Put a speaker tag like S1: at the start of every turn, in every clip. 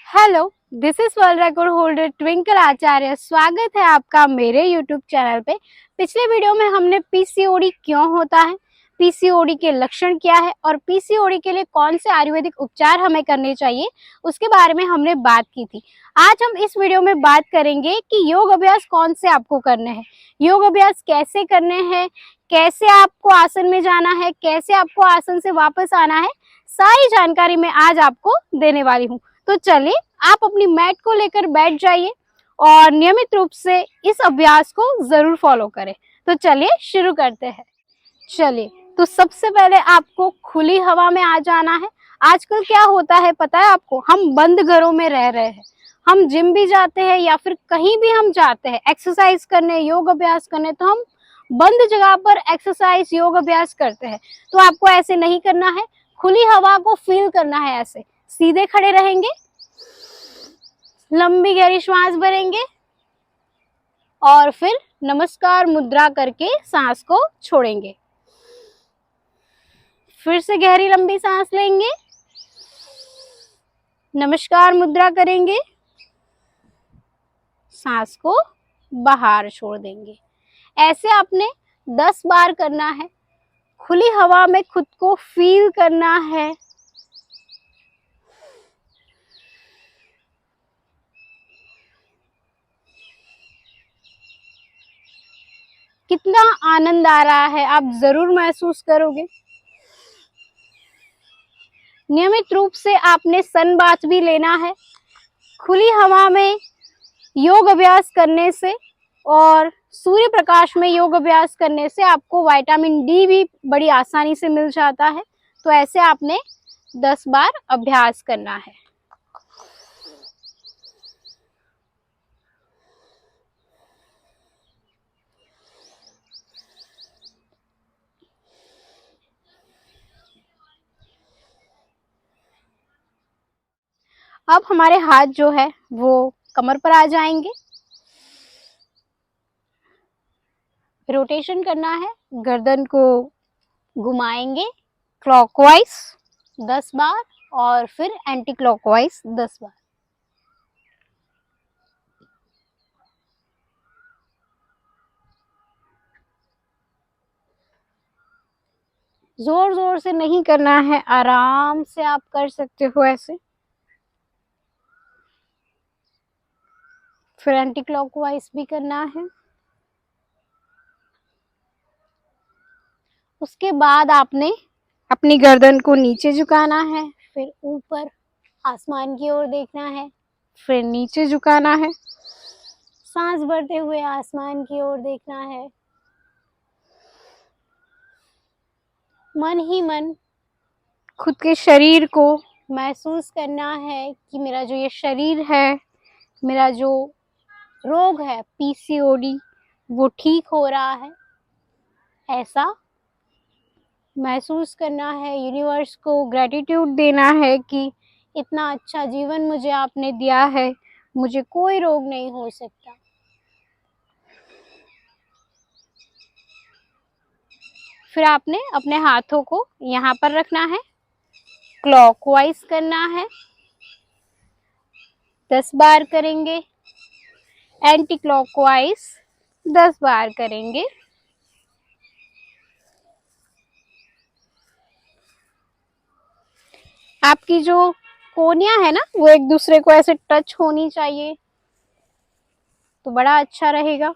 S1: Hello, this is world record holder Twinkle Acharya. स्वागत है आपका मेरे यूट्यूब चैनल पे। पिछले वीडियो में हमने पीसीओडी क्यों होता है, पीसीओडी के लक्षण क्या है और पीसीओडी के लिए कौन से आयुर्वेदिक उपचार हमें करने चाहिए, उसके बारे में हमने बात की थी। आज हम इस वीडियो में बात करेंगे कि योग अभ्यास कौन से आपको करने हैं, योग अभ्यास कैसे करने हैं, कैसे आपको आसन में जाना है, कैसे आपको आसन से वापस आना है। सारी जानकारी मैं आज आपको देने वाली हूँ। तो चलिए, आप अपनी मैट को लेकर बैठ जाइए और नियमित रूप से इस अभ्यास को जरूर फॉलो करें। तो चलिए शुरू करते हैं। चलिए, तो सबसे पहले आपको खुली हवा में आ जाना है। आजकल क्या होता है पता है आपको, हम बंद घरों में रह रहे हैं। हम जिम भी जाते हैं या फिर कहीं भी हम जाते हैं एक्सरसाइज करने, योग अभ्यास करने, तो हम बंद जगह पर एक्सरसाइज योग अभ्यास करते हैं। तो आपको ऐसे नहीं करना है, खुली हवा को फील करना है। ऐसे सीधे खड़े रहेंगे, लंबी गहरी श्वास भरेंगे और फिर नमस्कार मुद्रा करके सांस को छोड़ेंगे। फिर से गहरी लंबी सांस लेंगे, नमस्कार मुद्रा करेंगे, सांस को बाहर छोड़ देंगे। ऐसे आपने 10 बार करना है। खुली हवा में खुद को फील करना है। कितना आनंद आ रहा है आप जरूर महसूस करोगे। नियमित रूप से आपने सन बाथ भी लेना है। खुली हवा में योग अभ्यास करने से और सूर्य प्रकाश में योग अभ्यास करने से आपको विटामिन डी भी बड़ी आसानी से मिल जाता है। तो ऐसे आपने 10 बार अभ्यास करना है। अब हमारे हाथ जो है वो कमर पर आ जाएंगे। रोटेशन करना है, गर्दन को घुमाएंगे क्लॉकवाइज 10 बार और फिर एंटी क्लॉकवाइज 10 बार। जोर जोर से नहीं करना है, आराम से आप कर सकते हो ऐसे। फिर एंटी क्लॉकवाइज भी करना है। उसके बाद आपने अपनी गर्दन को नीचे झुकाना है, फिर ऊपर आसमान की ओर देखना है, फिर नीचे झुकाना है, सांस भरते हुए आसमान की ओर देखना है। मन ही मन खुद के शरीर को महसूस करना है कि मेरा जो ये शरीर है, मेरा जो रोग है पीसीओडी, वो ठीक हो रहा है। ऐसा महसूस करना है। यूनिवर्स को ग्रेटिट्यूड देना है कि इतना अच्छा जीवन मुझे आपने दिया है, मुझे कोई रोग नहीं हो सकता। फिर आपने अपने हाथों को यहाँ पर रखना है, क्लॉकवाइज करना है, 10 बार करेंगे, एंटी क्लॉकवाइज 10 बार करेंगे। आपकी जो कोहनियां है ना, वो एक दूसरे को ऐसे टच होनी चाहिए, तो बड़ा अच्छा रहेगा।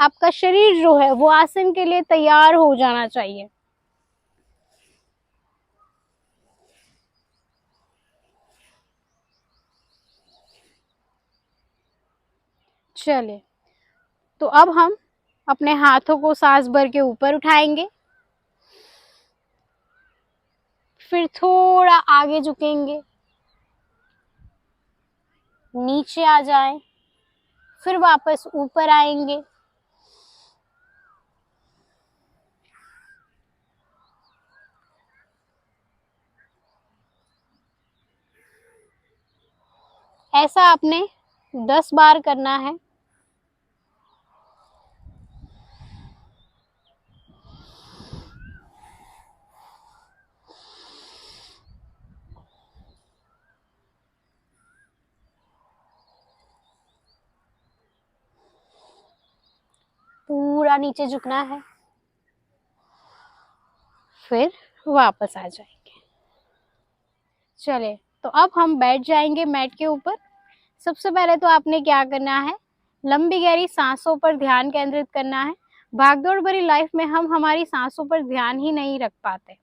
S1: आपका शरीर जो है वो आसन के लिए तैयार हो जाना चाहिए। चलिए, तो अब हम अपने हाथों को सांस भर के ऊपर उठाएंगे, फिर थोड़ा आगे झुकेंगे, नीचे आ जाएं, फिर वापस ऊपर आएंगे। ऐसा आपने 10 बार करना है। पूरा नीचे झुकना है, फिर वापस आ जाएंगे। चले तो अब हम बैठ जाएंगे मैट के ऊपर। सबसे पहले तो आपने क्या करना है, लंबी गहरी सांसों पर ध्यान केंद्रित करना है। भागदौड़ भरी लाइफ में हम हमारी सांसों पर ध्यान ही नहीं रख पाते।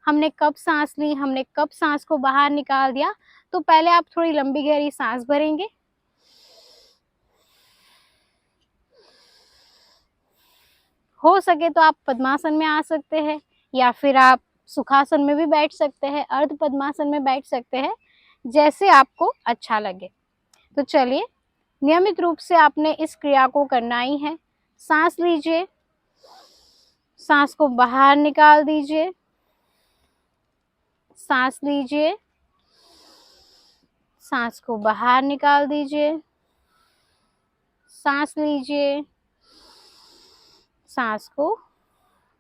S1: हमने कब सांस ली, हमने कब सांस को बाहर निकाल दिया। तो पहले आप थोड़ी लंबी गहरी सांस भरेंगे, हो सके तो आप पद्मासन में आ सकते हैं या फिर आप सुखासन में भी बैठ सकते हैं, अर्ध पद्मासन में बैठ सकते हैं, जैसे आपको अच्छा लगे। तो चलिए, नियमित रूप से आपने इस क्रिया को करना ही है। सांस लीजिए, सांस को बाहर निकाल दीजिए, सांस लीजिए, सांस को बाहर निकाल दीजिए, सांस लीजिए, सांस को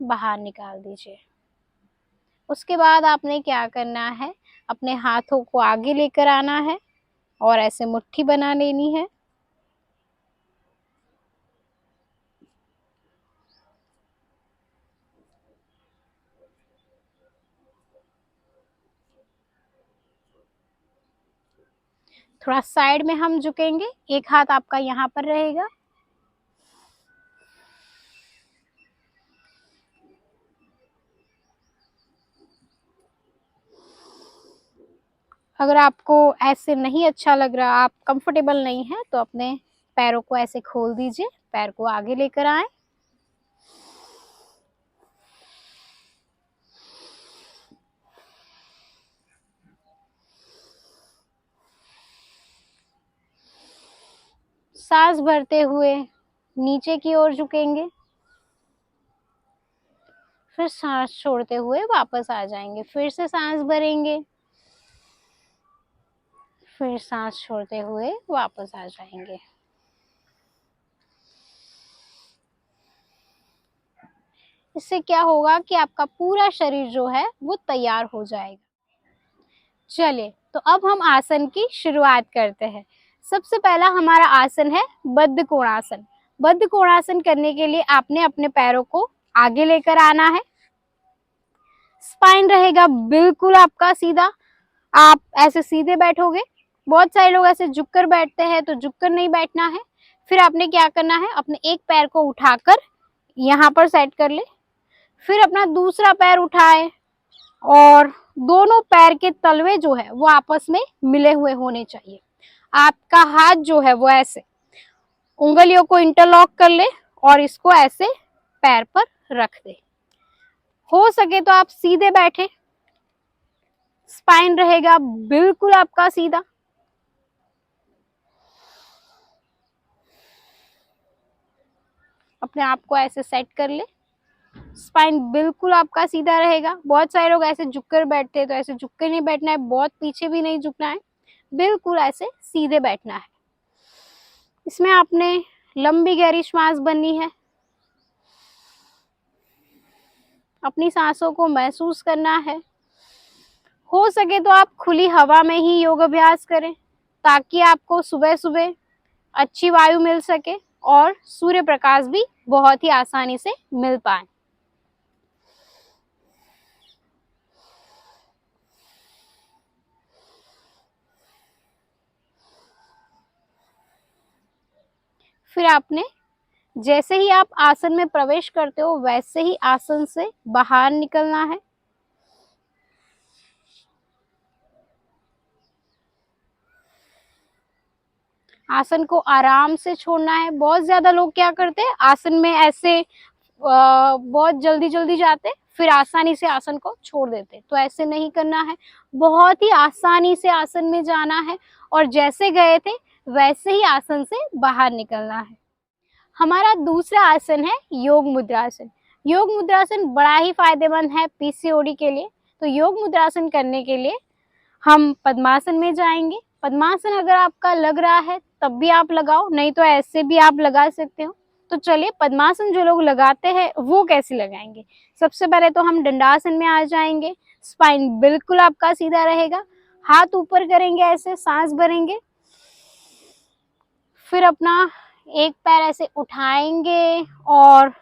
S1: बाहर निकाल दीजिए। उसके बाद आपने क्या करना है, अपने हाथों को आगे लेकर आना है और ऐसे मुट्ठी बना लेनी है। थोड़ा साइड में हम झुकेंगे, एक हाथ आपका यहाँ पर रहेगा। अगर आपको ऐसे नहीं अच्छा लग रहा, आप कंफर्टेबल नहीं है, तो अपने पैरों को ऐसे खोल दीजिए, पैर को आगे लेकर आए। सांस भरते हुए नीचे की ओर झुकेंगे, फिर सांस छोड़ते हुए वापस आ जाएंगे। फिर से सांस भरेंगे, फिर सांस छोड़ते हुए वापस आ जाएंगे। इससे क्या होगा कि आपका पूरा शरीर जो है वो तैयार हो जाएगा। चलिए, तो अब हम आसन की शुरुआत करते हैं। सबसे पहला हमारा आसन है बद्ध कोणासन। बद्ध कोणासन करने के लिए आपने अपने पैरों को आगे लेकर आना है। स्पाइन रहेगा बिल्कुल आपका सीधा, आप ऐसे सीधे बैठोगे। बहुत सारे लोग ऐसे झुककर बैठते हैं, तो झुककर नहीं बैठना है। फिर आपने क्या करना है, अपने एक पैर को उठाकर यहाँ पर सेट कर ले, फिर अपना दूसरा पैर उठाए और दोनों पैर के तलवे जो है वो आपस में मिले हुए होने चाहिए। आपका हाथ जो है वो ऐसे उंगलियों को इंटरलॉक कर ले और इसको ऐसे पैर पर रख दे। हो सके तो आप सीधे बैठे, स्पाइन रहेगा बिल्कुल आपका सीधा। अपने आप को ऐसे सेट कर ले, स्पाइन बिल्कुल आपका सीधा रहेगा। बहुत सारे लोग ऐसे झुककर बैठते हैं, तो ऐसे झुककर नहीं बैठना है, बहुत पीछे भी नहीं झुकना है, बिल्कुल ऐसे सीधे बैठना है। इसमें आपने लंबी गहरी श्वास भरनी है, अपनी सांसों को महसूस करना है। हो सके तो आप खुली हवा में ही योग अभ्यास करें, ताकि आपको सुबह सुबह अच्छी वायु मिल सके और सूर्य प्रकाश भी बहुत ही आसानी से मिल पाए। फिर आपने जैसे ही आप आसन में प्रवेश करते हो, वैसे ही आसन से बाहर निकलना है। आसन को आराम से छोड़ना है। बहुत ज्यादा लोग क्या करते हैं, आसन में ऐसे बहुत जल्दी जल्दी जाते, फिर आसानी से आसन को छोड़ देते। तो ऐसे नहीं करना है, बहुत ही आसानी से आसन में जाना है और जैसे गए थे वैसे ही आसन से बाहर निकलना है। हमारा दूसरा आसन है योग मुद्रासन। योग मुद्रासन बड़ा ही फायदेमंद है पीसीओडी के लिए। तो योग मुद्रासन करने के लिए हम पद्मासन में जाएंगे। पद्मासन अगर आपका लग रहा है तब भी आप लगाओ, नहीं तो ऐसे भी आप लगा सकते हो। तो चलिए, पद्मासन जो लोग लगाते हैं वो कैसे लगाएंगे। सबसे पहले तो हम दंडासन में आ जाएंगे। स्पाइन बिल्कुल आपका सीधा रहेगा, हाथ ऊपर करेंगे, ऐसे सांस भरेंगे, फिर अपना एक पैर ऐसे उठाएंगे और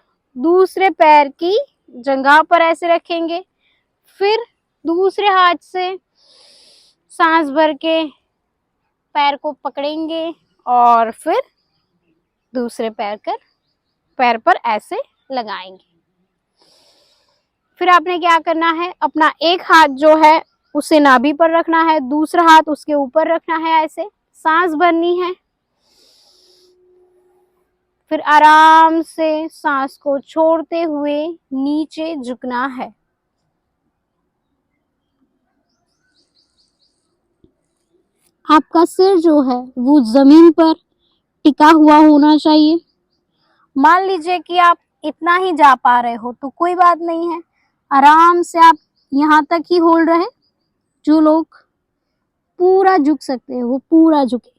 S1: दूसरे पैर की जंघा पर ऐसे रखेंगे। फिर दूसरे हाथ से सांस भर के पैर को पकड़ेंगे और फिर दूसरे पैर पर ऐसे लगाएंगे। फिर आपने क्या करना है, अपना एक हाथ जो है उसे नाभि पर रखना है, दूसरा हाथ उसके ऊपर रखना है, ऐसे सांस भरनी है। फिर आराम से सांस को छोड़ते हुए नीचे झुकना है। आपका सिर जो है वो जमीन पर टिका हुआ होना चाहिए। मान लीजिए कि आप इतना ही जा पा रहे हो तो कोई बात नहीं है, आराम से आप यहाँ तक ही होल्ड रहे। जो लोग पूरा झुक सकते हैं वो पूरा झुके।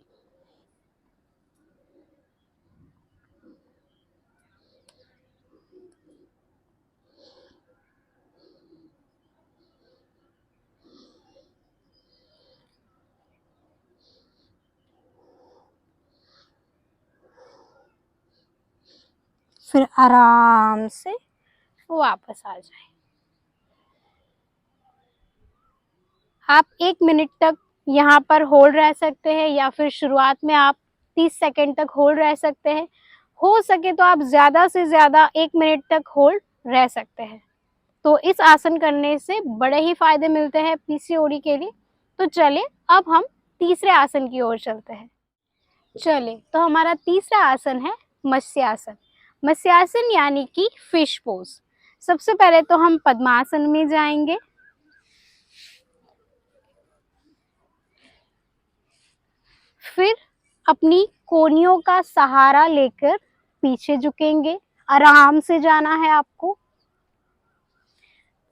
S1: फिर आराम से वापस आ जाए। आप 1 मिनट तक यहाँ पर होल्ड रह सकते हैं या फिर शुरुआत में आप 30 सेकंड तक होल्ड रह सकते हैं। हो सके तो आप ज्यादा से ज्यादा 1 मिनट तक होल्ड रह सकते हैं। तो इस आसन करने से बड़े ही फायदे मिलते हैं पीसीओडी के लिए। तो चलिए अब हम तीसरे आसन की ओर चलते हैं। चलिए, तो हमारा तीसरा आसन है मत्स्यासन। मत्स्यासन यानी कि फिश पोज। सबसे पहले तो हम पद्मासन में जाएंगे। फिर अपनी कोहनियों का सहारा लेकर पीछे झुकेंगे। आराम से जाना है आपको।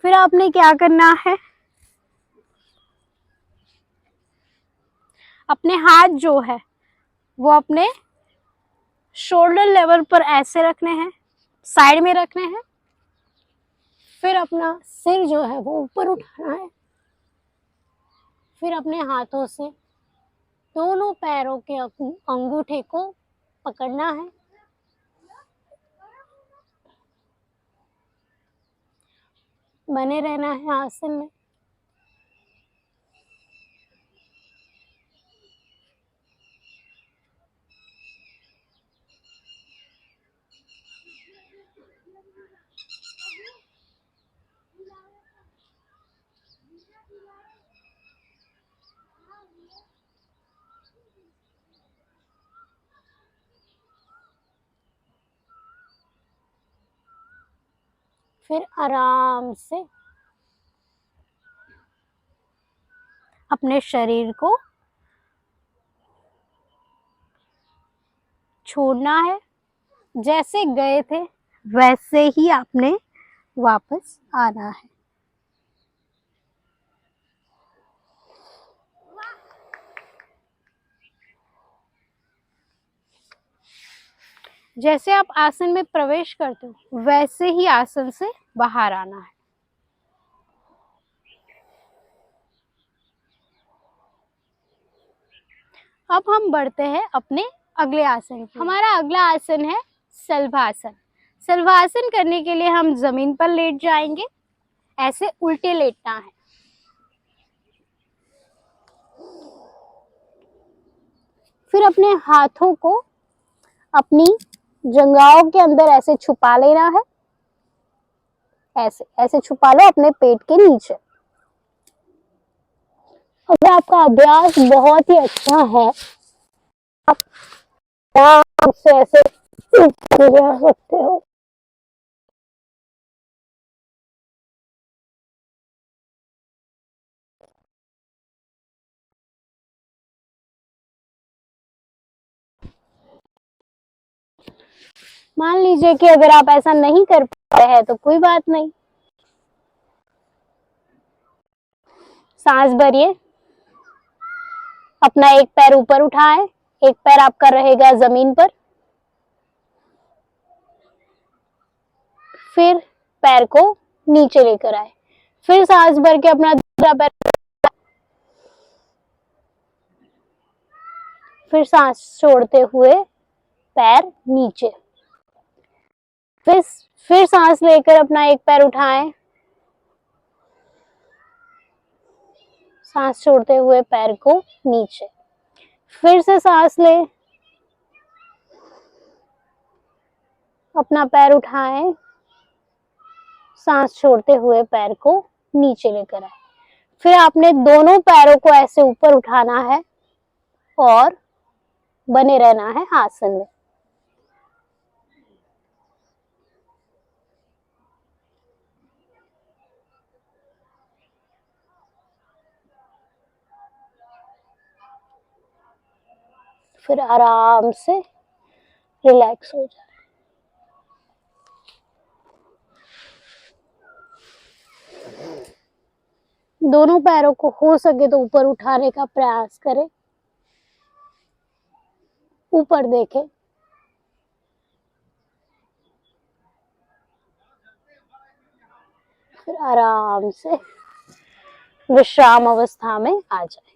S1: फिर आपने क्या करना है, अपने हाथ जो है वो अपने शोल्डर लेवल पर ऐसे रखने हैं, साइड में रखने हैं। फिर अपना सिर जो है वो ऊपर उठाना है। फिर अपने हाथों से दोनों पैरों के अंगूठे को पकड़ना है। बने रहना है आसन में। फिर आराम से अपने शरीर को छोड़ना है। जैसे गए थे वैसे ही आपने वापस आना है। जैसे आप आसन में प्रवेश करते हो वैसे ही आसन से बाहर आना है। अब हम बढ़ते हैं अपने अगले आसन की। हमारा अगला आसन है शलभासन। शलभासन करने के लिए हम जमीन पर लेट जाएंगे। ऐसे उल्टे लेटना है। फिर अपने हाथों को अपनी जंघाओं के अंदर ऐसे छुपा लेना है। ऐसे ऐसे छुपा लो अपने पेट के नीचे। अगर आपका अभ्यास बहुत ही अच्छा है, आप आराम से ऐसे जा सकते हो। मान लीजिए कि अगर आप ऐसा नहीं कर पा रहे हैं तो कोई बात नहीं, सांस भरिए। अपना एक पैर ऊपर उठाए, एक पैर आपका रहेगा जमीन पर। फिर पैर को नीचे लेकर आए। फिर सांस भर के अपना दूसरा पैर, फिर सांस छोड़ते हुए पैर नीचे। फिर सांस लेकर अपना एक पैर उठाएं, सांस छोड़ते हुए पैर को नीचे, फिर से सांस ले, अपना पैर उठाएं, सांस छोड़ते हुए पैर को नीचे लेकर आए। फिर आपने दोनों पैरों को ऐसे ऊपर उठाना है और बने रहना है आसन में। फिर आराम से रिलैक्स हो जाए। दोनों पैरों को हो सके तो ऊपर उठाने का प्रयास करें, ऊपर देखें। फिर आराम से विश्राम अवस्था में आ जाए।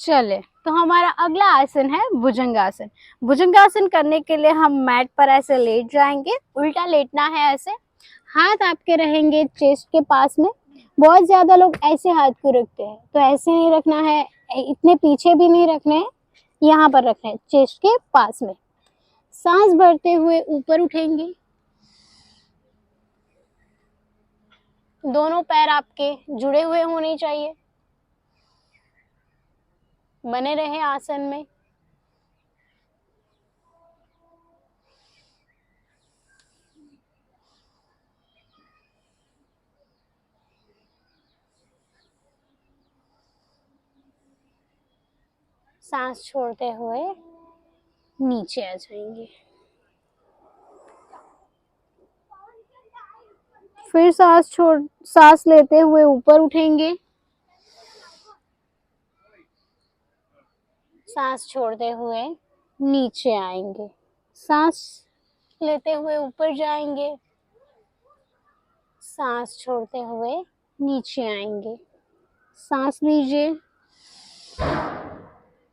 S1: चले, तो हमारा अगला आसन है भुजंगासन। भुजंगासन करने के लिए हम मैट पर ऐसे लेट जाएंगे, उल्टा लेटना है ऐसे, हाथ आपके रहेंगे चेस्ट के पास में। बहुत ज्यादा लोग ऐसे हाथ को रखते हैं, तो ऐसे नहीं रखना है, इतने पीछे भी नहीं रखने हैं, यहाँ पर रखना है चेस्ट के पास में। सांस भरते हुए ऊपर उठेंगे, दोनों पैर आपके जुड़े हुए होने चाहिए, बने रहे आसन में। सांस छोड़ते हुए नीचे आ जाएंगे। फिर सांस लेते हुए ऊपर उठेंगे, सांस छोड़ते हुए नीचे आएंगे, सांस लेते हुए ऊपर जाएंगे, सांस छोड़ते हुए नीचे आएंगे। सांस लीजिए,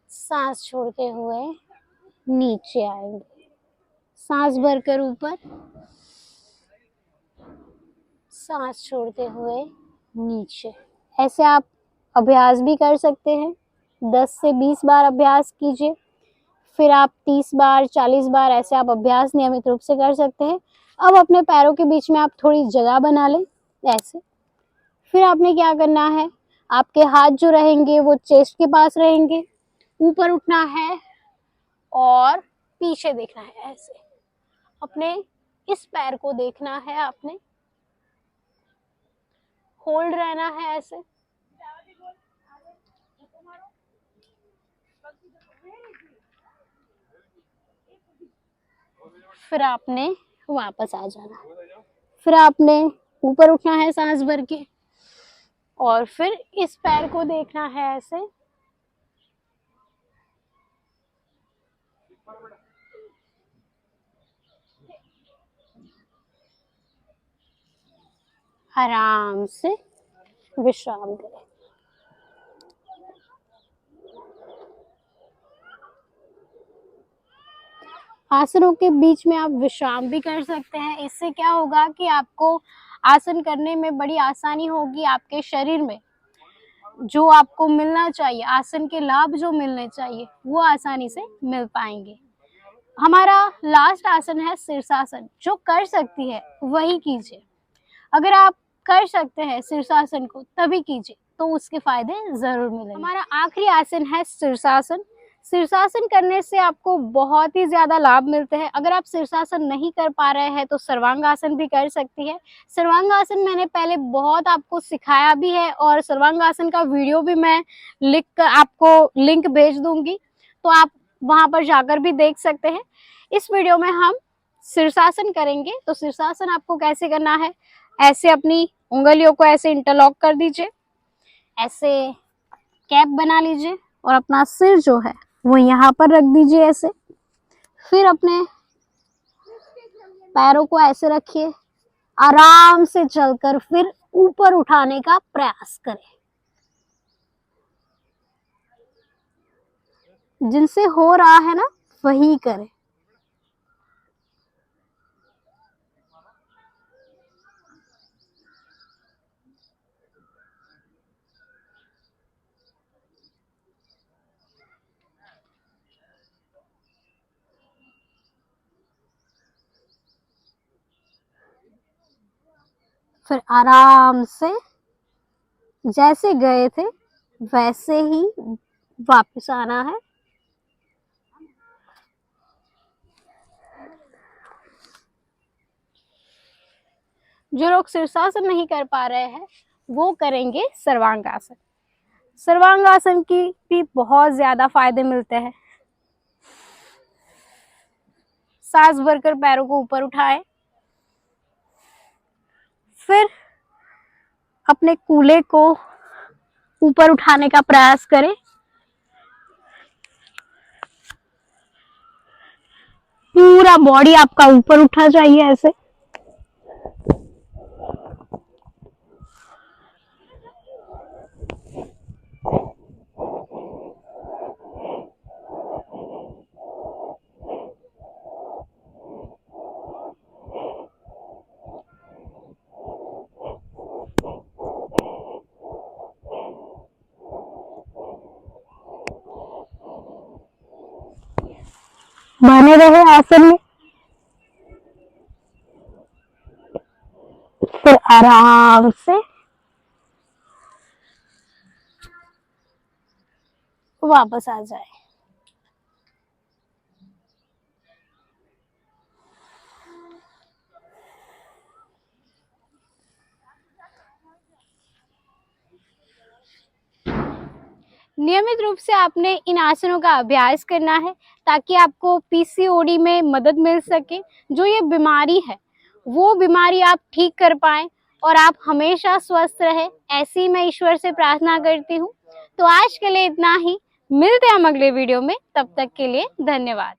S1: सांस छोड़ते हुए नीचे आएंगे, सांस भरकर ऊपर, सांस छोड़ते हुए नीचे। ऐसे आप अभ्यास भी कर सकते हैं, 10 से 20 बार अभ्यास कीजिए। फिर आप 30 बार 40 बार ऐसे आप अभ्यास नियमित रूप से कर सकते हैं। अब अपने पैरों के बीच में आप थोड़ी जगह बना लें ऐसे। फिर आपने क्या करना है, आपके हाथ जो रहेंगे वो चेस्ट के पास रहेंगे, ऊपर उठना है और पीछे देखना है ऐसे। अपने इस पैर को देखना है, आपने होल्ड रहना है ऐसे। फिर आपने वापस आ जाना, फिर आपने ऊपर उठना है सांस भर के और फिर इस पैर को देखना है ऐसे। आराम से विश्राम करें। आसनों के बीच में आप विश्राम भी कर सकते हैं। इससे क्या होगा कि आपको आसन करने में बड़ी आसानी होगी, आपके शरीर में जो आपको मिलना चाहिए, आसन के लाभ जो मिलने चाहिए वो आसानी से मिल पाएंगे। हमारा लास्ट आसन है शीर्षासन। जो कर सकती है वही कीजिए। अगर आप कर सकते हैं शीर्षासन को तभी कीजिए, तो उसके फायदे जरूर मिलेंगे। हमारा आखिरी आसन है शीर्षासन। शीर्षासन करने से आपको बहुत ही ज्यादा लाभ मिलते हैं। अगर आप शीर्षासन नहीं कर पा रहे हैं तो सर्वांगासन भी कर सकती है। सर्वांगासन मैंने पहले बहुत आपको सिखाया भी है और सर्वांगासन का वीडियो भी मैं लिख कर आपको लिंक भेज दूंगी, तो आप वहां पर जाकर भी देख सकते हैं। इस वीडियो में हम शीर्षासन करेंगे। तो शीर्षासन आपको कैसे करना है, ऐसे अपनी उंगलियों को ऐसे इंटरलॉक कर दीजिए, ऐसे कैप बना लीजिए और अपना सिर जो है वो यहाँ पर रख दीजिए ऐसे। फिर अपने पैरों को ऐसे रखिए, आराम से चलकर फिर ऊपर उठाने का प्रयास करें। जिनसे हो रहा है ना वही करें। फिर आराम से जैसे गए थे वैसे ही वापस आना है। जो लोग शीर्षासन नहीं कर पा रहे हैं वो करेंगे सर्वांगासन। सर्वांगासन की भी बहुत ज्यादा फायदे मिलते हैं। सांस भरकर पैरों को ऊपर उठाएं, फिर अपने कूल्हे को ऊपर उठाने का प्रयास करें। पूरा बॉडी आपका ऊपर उठा जाइए ऐसे। बने रहे आसन में। फिर आराम से वापस आ जाए। नियमित रूप से आपने इन आसनों का अभ्यास करना है ताकि आपको पीसीओडी में मदद मिल सके। जो ये बीमारी है वो बीमारी आप ठीक कर पाए और आप हमेशा स्वस्थ रहे, ऐसी मैं ईश्वर से प्रार्थना करती हूँ। तो आज के लिए इतना ही, मिलते हैं हम अगले वीडियो में, तब तक के लिए धन्यवाद।